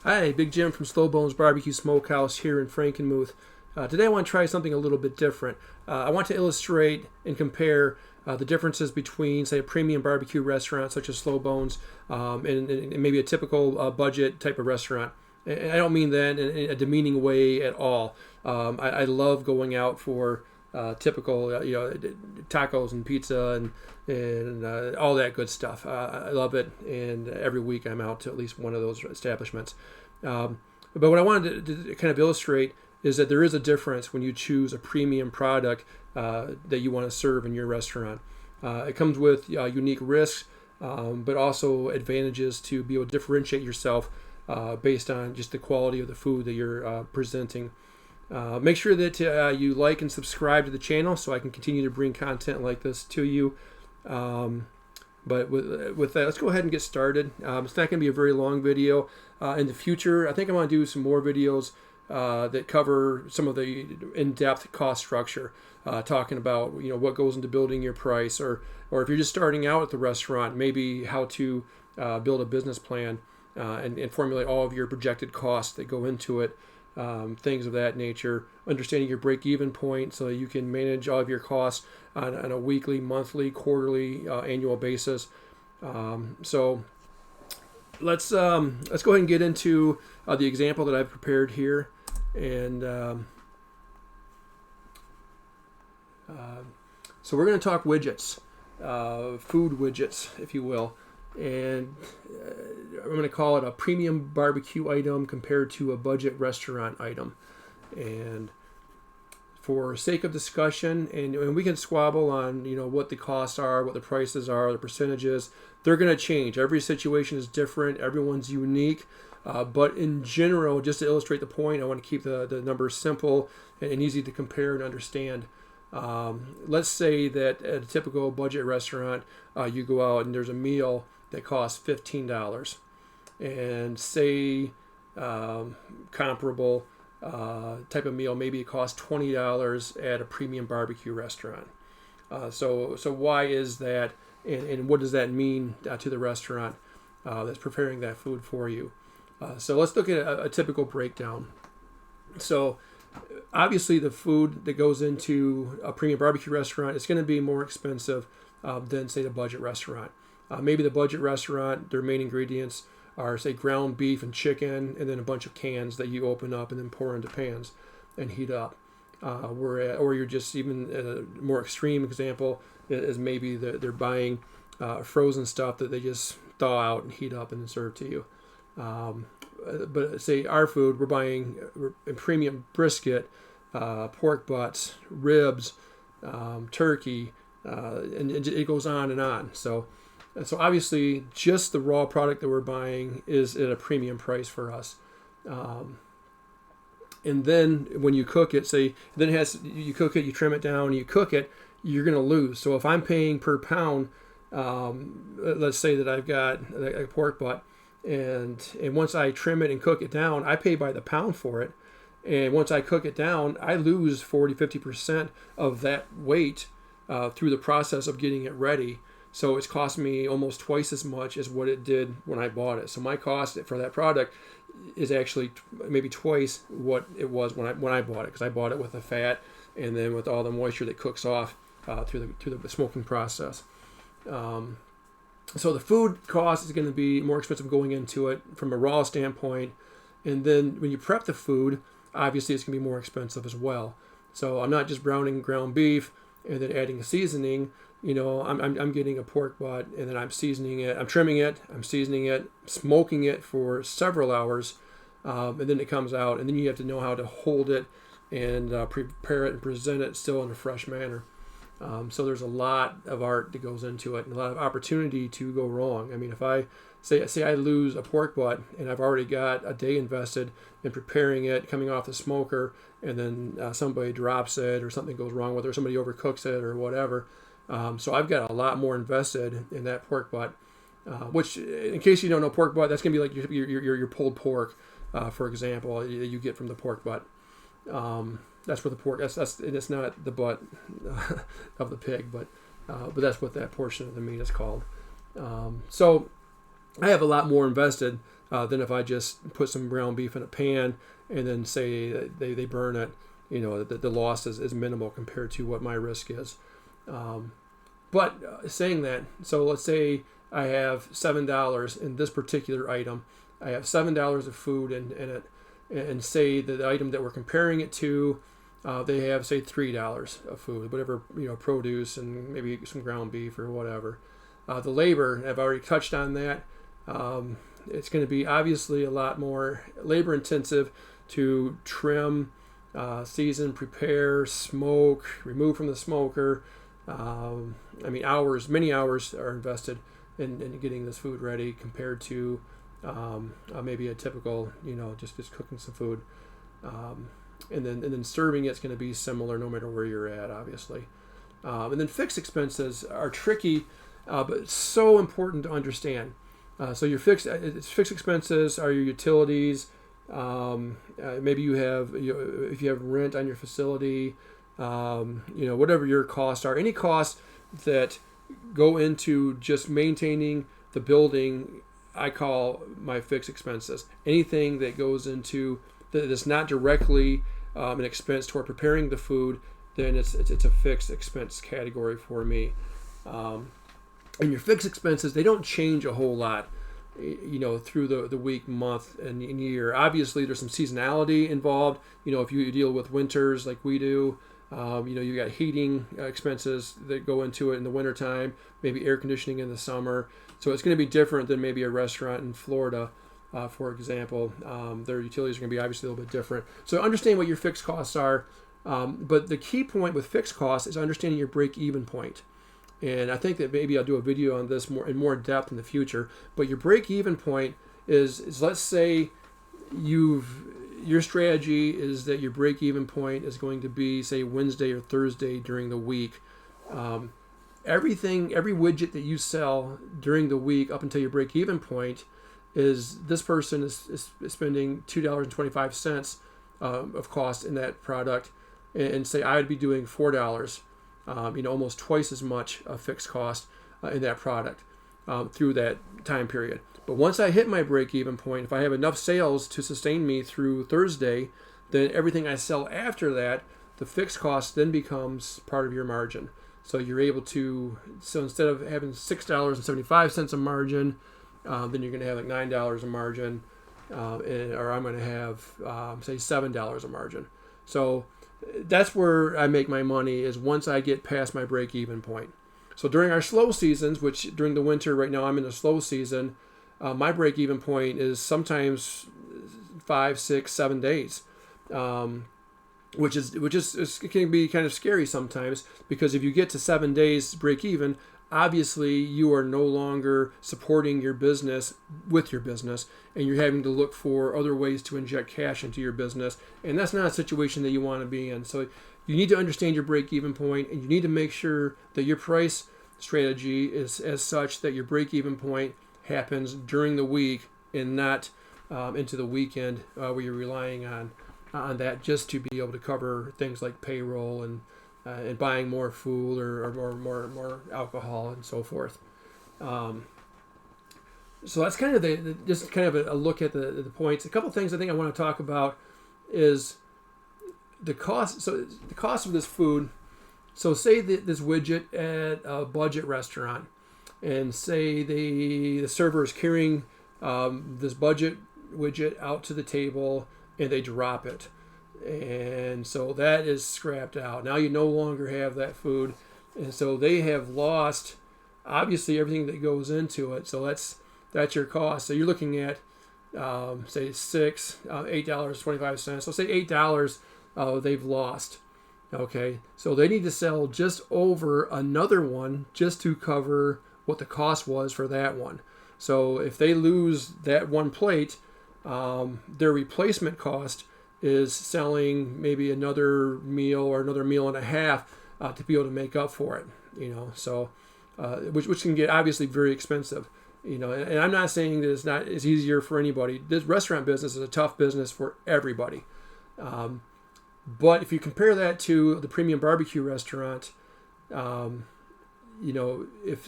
Hi, Big Jim from Slow Bones Barbecue Smokehouse here in Frankenmuth. Today I want to try something a little bit different. I want to illustrate and compare the differences between, say, a premium barbecue restaurant such as Slow Bones and maybe a typical budget type of restaurant. And I don't mean that in a demeaning way at all. I love going out for typical, tacos and pizza and all that good stuff. I love it, and every week I'm out to at least one of those establishments. But what I wanted to kind of illustrate is that there is a difference when you choose a premium product that you want to serve in your restaurant. It comes with unique risks, but also advantages to be able to differentiate yourself based on just the quality of the food that you're presenting. Make sure that you like and subscribe to the channel so I can continue to bring content like this to you. But with that, let's go ahead and get started. It's not going to be a very long video. In the future, I think I'm going to do some more videos that cover some of the in-depth cost structure, talking about what goes into building your price, or if you're just starting out at the restaurant, maybe how to build a business plan and formulate all of your projected costs that go into it. Things of that nature, understanding your break-even point so that you can manage all of your costs on a weekly, monthly, quarterly, annual basis. So let's go ahead and get into the example that I've prepared here, and so we're going to talk widgets, food widgets, if you will. And I'm going to call it a premium barbecue item compared to a budget restaurant item. And for sake of discussion, and we can squabble on what the costs are, what the prices are, the percentages. They're going to change. Every situation is different. Everyone's unique. But in general, just to illustrate the point, I want to keep the numbers simple and easy to compare and understand. Let's say that at a typical budget restaurant, you go out and there's a meal that costs $15, and say comparable type of meal, maybe it costs $20 at a premium barbecue restaurant. So why is that, and what does that mean to the restaurant that's preparing that food for you? So let's look at a typical breakdown. So obviously the food that goes into a premium barbecue restaurant is going to be more expensive than, say, the budget restaurant. Maybe the budget restaurant, their main ingredients are, say, ground beef and chicken, and then a bunch of cans that you open up and then pour into pans and heat up. Or you're just even a more extreme example is maybe they're buying frozen stuff that they just thaw out and heat up and then serve to you. But say our food, we're buying premium brisket, pork butts, ribs, turkey, and it goes on and on. So obviously, just the raw product that we're buying is at a premium price for us. And then when you cook it, you cook it, you trim it down, you cook it, you're going to lose. So if I'm paying per pound, let's say that I've got a pork butt, and once I trim it and cook it down, I pay by the pound for it. And once I cook it down, I lose 40-50% of that weight through the process of getting it ready. So it's cost me almost twice as much as what it did when I bought it. So my cost for that product is actually maybe twice what it was when I bought it, because I bought it with the fat and then with all the moisture that cooks off through the smoking process. So the food cost is going to be more expensive going into it from a raw standpoint, and then when you prep the food, obviously it's going to be more expensive as well. So I'm not just browning ground beef and then adding a seasoning. I'm getting a pork butt, and then I'm seasoning it. I'm trimming it. I'm seasoning it, smoking it for several hours, and then it comes out. And then you have to know how to hold it and prepare it and present it still in a fresh manner. So there's a lot of art that goes into it, and a lot of opportunity to go wrong. I mean, if I say I lose a pork butt, and I've already got a day invested in preparing it, coming off the smoker, and then somebody drops it, or something goes wrong with it, or somebody overcooks it, or whatever. So I've got a lot more invested in that pork butt, which, in case you don't know, pork butt, that's going to be like your pulled pork, for example, you get from the pork butt. That's where the pork, and it's not the butt of the pig, but that's what that portion of the meat is called. So I have a lot more invested than if I just put some ground beef in a pan and then say they burn it. The loss is minimal compared to what my risk is. But saying that, so let's say I have $7 in this particular item. I have $7 of food in it, and say that the item that we're comparing it to, they have, say, $3 of food, whatever, produce and maybe some ground beef or whatever. The labor, I've already touched on that. It's going to be obviously a lot more labor intensive to trim, season, prepare, smoke, remove from the smoker. Many hours are invested in getting this food ready compared to maybe a typical, just cooking some food. And then serving it's going to be similar no matter where you're at, obviously. And then fixed expenses are tricky, but so important to understand. So your fixed expenses are your utilities. Maybe you have, if you have rent on your facility, whatever your costs are, any costs that go into just maintaining the building, I call my fixed expenses. Anything that goes into that's not directly an expense toward preparing the food, then it's a fixed expense category for me. And your fixed expenses, they don't change a whole lot, through the week, month, and year. Obviously, there's some seasonality involved. If you deal with winters like we do, you got heating expenses that go into it in the wintertime, maybe air conditioning in the summer. So it's going to be different than maybe a restaurant in Florida, for example. Their utilities are going to be obviously a little bit different. So understand what your fixed costs are. But the key point with fixed costs is understanding your break-even point. And I think that maybe I'll do a video on this in more depth in the future. But your break-even point is let's say your strategy is that your break-even point is going to be, say, Wednesday or Thursday during the week. Every widget that you sell during the week up until your break-even point is this person is spending $2.25 of cost in that product, and say I would be doing $4. Almost twice as much of fixed cost in that product through that time period. But once I hit my break-even point, if I have enough sales to sustain me through Thursday, then everything I sell after that, the fixed cost then becomes part of your margin. So you're able to, instead of having $6.75 a margin, then you're going to have like $9 a margin, or I'm going to have, say, $7 a margin. So that's where I make my money, is once I get past my break-even point. So during our slow seasons, which during the winter, right now I'm in a slow season, my break-even point is sometimes 5, 6, 7 days, which it can be kind of scary sometimes, because if you get to 7 days break-even, obviously you are no longer supporting your business with your business, and you're having to look for other ways to inject cash into your business, and that's not a situation that you want to be in. So you need to understand your break-even point, and you need to make sure that your price strategy is as such that your break-even point happens during the week and not into the weekend, where you're relying on that just to be able to cover things like payroll and buying more food or more alcohol and so forth. So that's kind of just kind of a look at the points. A couple of things I think I want to talk about is the cost. So the cost of this food. So say that this widget at a budget restaurant, and say the server is carrying this budget widget out to the table and they drop it. And so that is scrapped out. Now you no longer have that food. And so they have lost, obviously, everything that goes into it. So that's your cost. So you're looking at, say, $8.25. So say $8 they've lost. Okay, so they need to sell just over another one just to cover what the cost was for that one. So if they lose that one plate, their replacement cost is selling maybe another meal or another meal and a half to be able to make up for it. So which can get obviously very expensive. And I'm not saying that it's easier for anybody. This restaurant business is a tough business for everybody. But if you compare that to the premium barbecue restaurant, if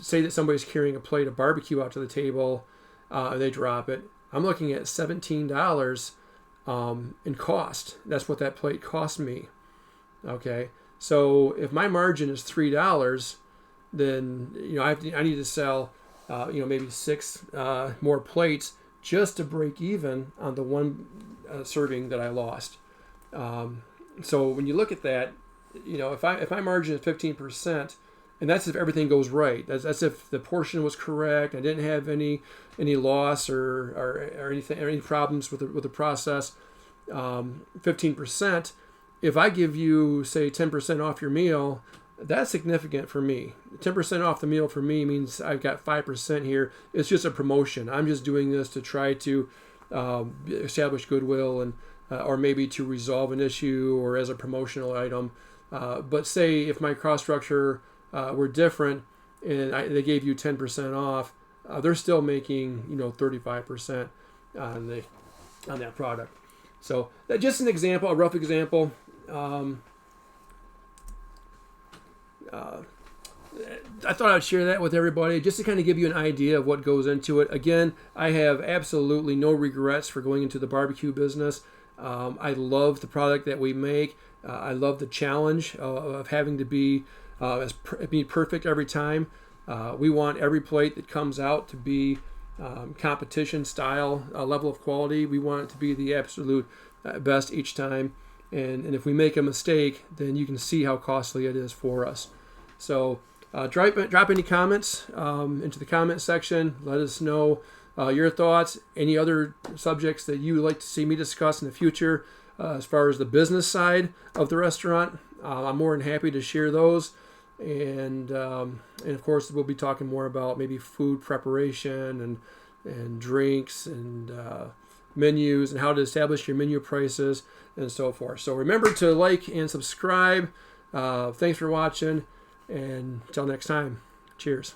say that somebody's carrying a plate of barbecue out to the table and they drop it, I'm looking at $17 in cost. That's what that plate cost me. Okay, so if my margin is $3, then I need to sell maybe 6 more plates just to break even on the one serving that I lost. So when you look at that, if my margin is 15%, and that's if everything goes right. That's if the portion was correct. I didn't have any loss or anything, or any problems with the process. 15%. If I give you, say, 10% off your meal, that's significant for me. 10% off the meal for me means I've got 5% here. It's just a promotion. I'm just doing this to try to establish goodwill and or maybe to resolve an issue or as a promotional item. But say if my cost structure were different and they gave you 10% off, they're still making 35% on that product. So that's just an example, a rough example. I thought I'd share that with everybody just to kind of give you an idea of what goes into it. Again, I have absolutely no regrets for going into the barbecue business. I love the product that we make. I love the challenge of having to be perfect every time. We want every plate that comes out to be competition style level of quality. We want it to be the absolute best each time. And if we make a mistake, then you can see how costly it is for us. So drop any comments into the comment section. Let us know your thoughts, any other subjects that you would like to see me discuss in the future as far as the business side of the restaurant. I'm more than happy to share those. And of course, we'll be talking more about maybe food preparation and drinks and menus and how to establish your menu prices and so forth. So remember to like and subscribe. Thanks for watching, and until next time, cheers.